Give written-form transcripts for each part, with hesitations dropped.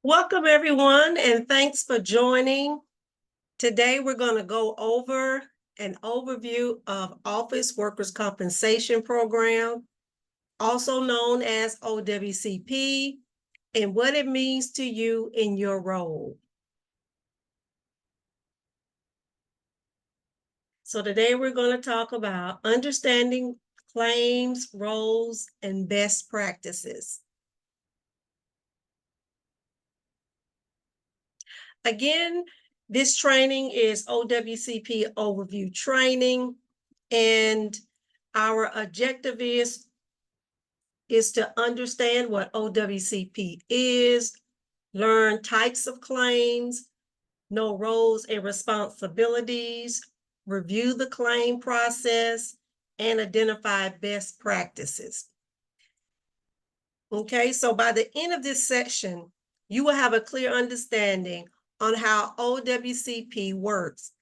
Welcome, everyone, and thanks for joining. Today, we're going to go over an overview of Office Workers' Compensation Program, also known as OWCP, and what it means to you in your role. So today, we're going to talk about understanding claims, roles, and best practices. Again, this training is OWCP overview training, and our objective is to understand what OWCP is, learn types of claims, know roles and responsibilities, review the claim process, and identify best practices. Okay, so by the end of this section, you will have a clear understanding on how OWCP works,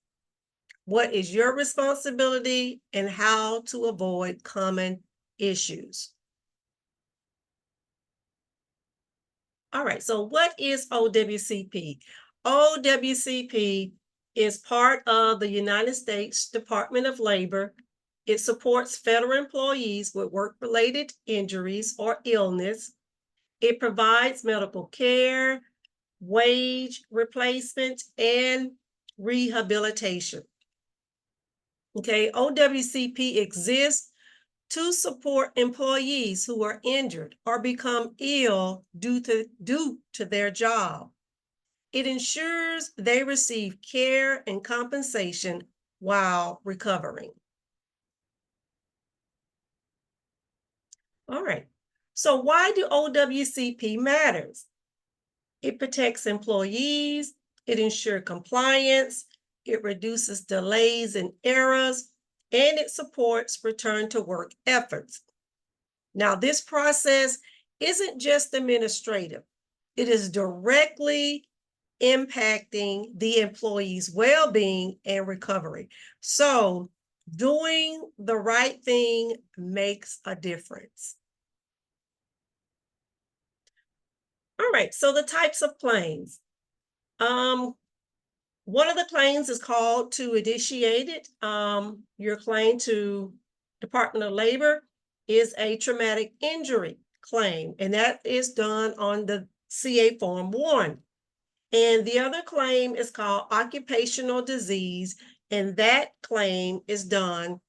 what is your responsibility, and how to avoid common issues. All right, so what is OWCP? OWCP is part of the United States Department of Labor. It supports federal employees with work-related injuries or illness. It provides medical care, wage replacement, and rehabilitation. Okay, OWCP exists to support employees who are injured or become ill due to their job. It ensures they receive care and compensation while recovering. All right, so why do OWCP matters? It protects employees, it ensures compliance, it reduces delays and errors, and it supports return to work efforts. Now, this process isn't just administrative, it is directly impacting the employee's well-being and recovery. So, doing the right thing makes a difference. All right, so the types of claims. One of the claims is called to initiate it. Your claim to Department of Labor is a traumatic injury claim, and that is done on the CA Form 1. And the other claim is called occupational disease, and that claim is done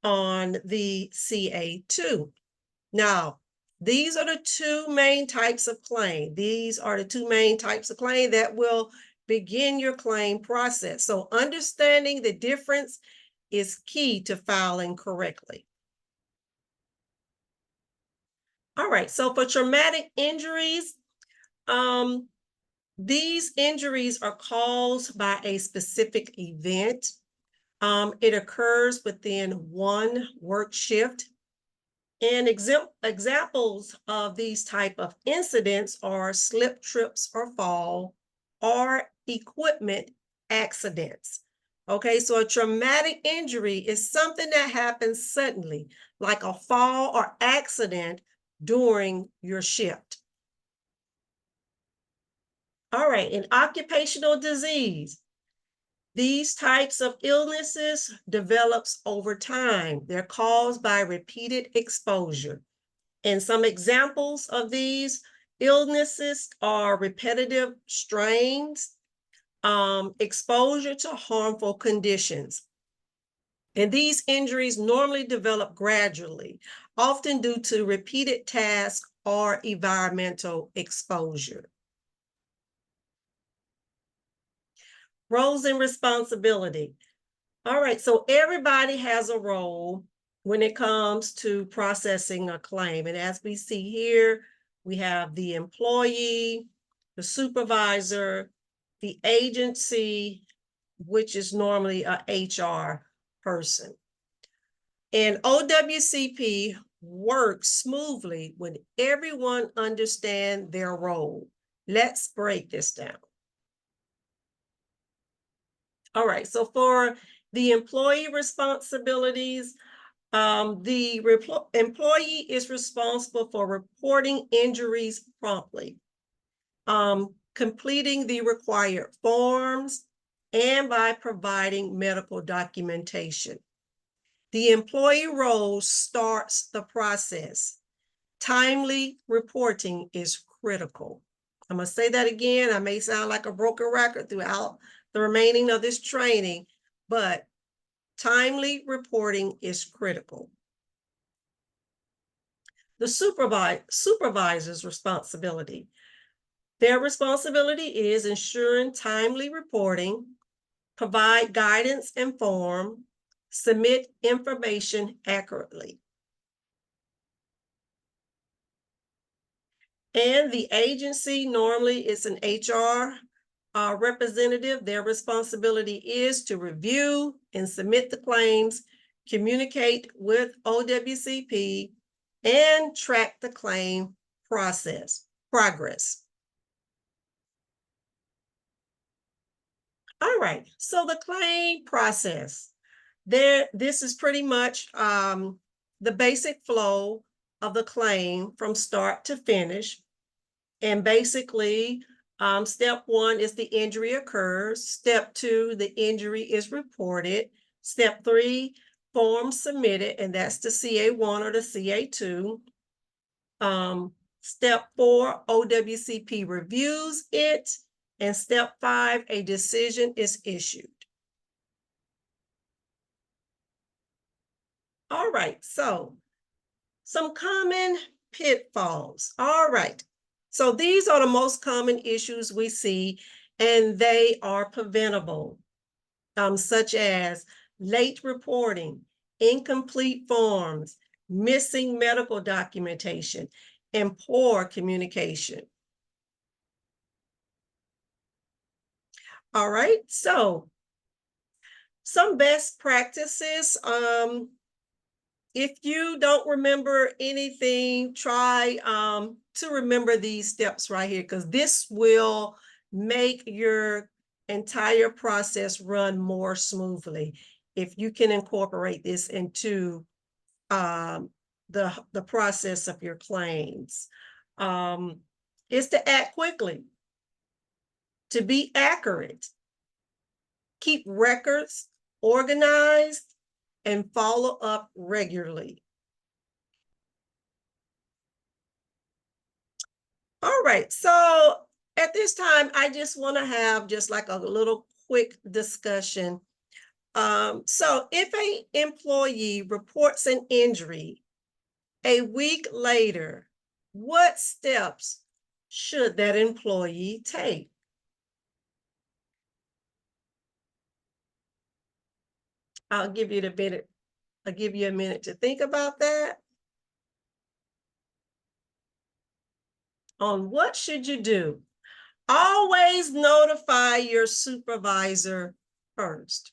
on the CA2. Now, these are the two main types of claim. These are the two main types of claim that will begin your claim process. So understanding the difference is key to filing correctly. All right, so for traumatic injuries, these injuries are caused by a specific event. It occurs within one work shift. And examples of these type of incidents are slip, trips, or fall, or equipment accidents. Okay, so a traumatic injury is something that happens suddenly, like a fall or accident during your shift. All right, in occupational disease, these types of illnesses develops over time. They're caused by repeated exposure. And some examples of these illnesses are repetitive strains, exposure to harmful conditions. And these injuries normally develop gradually, often due to repeated tasks or environmental exposure. Roles and responsibility. All right, so everybody has a role when it comes to processing a claim. And as we see here, we have the employee, the supervisor, the agency, which is normally a HR person. And OWCP works smoothly when everyone understands their role. Let's break this down. All right, so for the employee responsibilities, the employee is responsible for reporting injuries promptly. completing the required forms, and by providing medical documentation. The employee role starts the process. Timely reporting is critical. I'm going to say that again. I may sound like a broken record throughout the remaining of this training, but timely reporting is critical. The supervisor's responsibility. Their responsibility is ensuring timely reporting, provide guidance and form, submit information accurately. And the agency, normally it's an HR representative. Their responsibility is to review and submit the claims, communicate with OWCP, and track the claim progress. All right, so the claim process. This is pretty much the basic flow of the claim from start to finish. And basically, step 1 is the injury occurs. Step 2, the injury is reported. Step 3, form submitted, and that's the CA1 or the CA2. Step 4, OWCP reviews it. And step 5, a decision is issued. All right, so some common pitfalls. All right, so these are the most common issues we see, and they are preventable, such as late reporting, incomplete forms, missing medical documentation, and poor communication. All right, so some best practices. If you don't remember anything, try to remember these steps right here, because this will make your entire process run more smoothly if you can incorporate this into the process of your claims. Is to act quickly, to be accurate, keep records organized, and follow up regularly. All right, so at this time, I just want to have just like a little quick discussion. So if an employee reports an injury a week later, what steps should that employee take? I'll give you a minute to think about that. On what should you do? Always notify your supervisor first.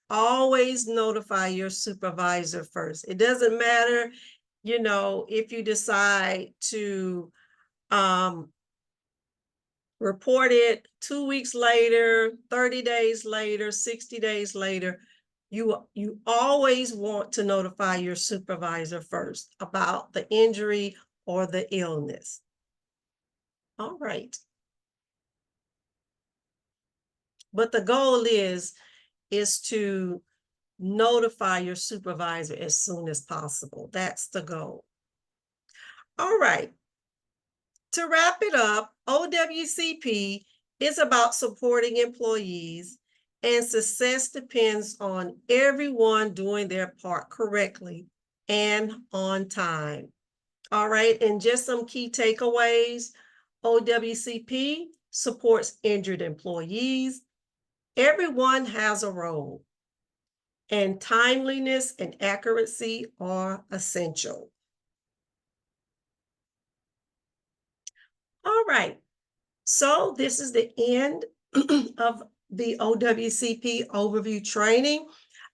Always notify your supervisor first. It doesn't matter, if you decide to report it 2 weeks later, 30 days later, 60 days later. You always want to notify your supervisor first about the injury or the illness. All right. But the goal is to notify your supervisor as soon as possible. That's the goal. All right. To wrap it up, OWCP is about supporting employees, and success depends on everyone doing their part correctly and on time. All right, and just some key takeaways. OWCP supports injured employees. Everyone has a role, and timeliness and accuracy are essential. All right, so this is the end of the OWCP overview training.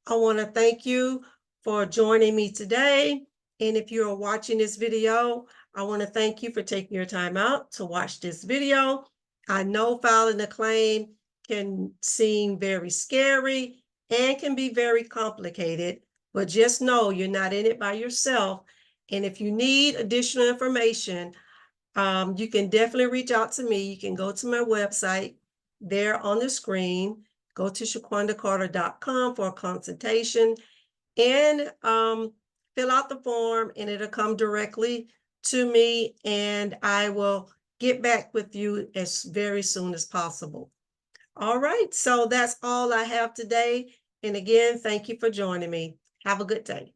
I want to thank you for joining me today. And if you are watching this video, I want to thank you for taking your time out to watch this video. I know filing a claim can seem very scary and can be very complicated, but just know you're not in it by yourself. And if you need additional information, you can definitely reach out to me. You can go to my website there on the screen. Go to ShaquondaCarter.com for a consultation and fill out the form, and it'll come directly to me, and I will get back with you as very soon as possible. All right, so that's all I have today. And again, thank you for joining me. Have a good day.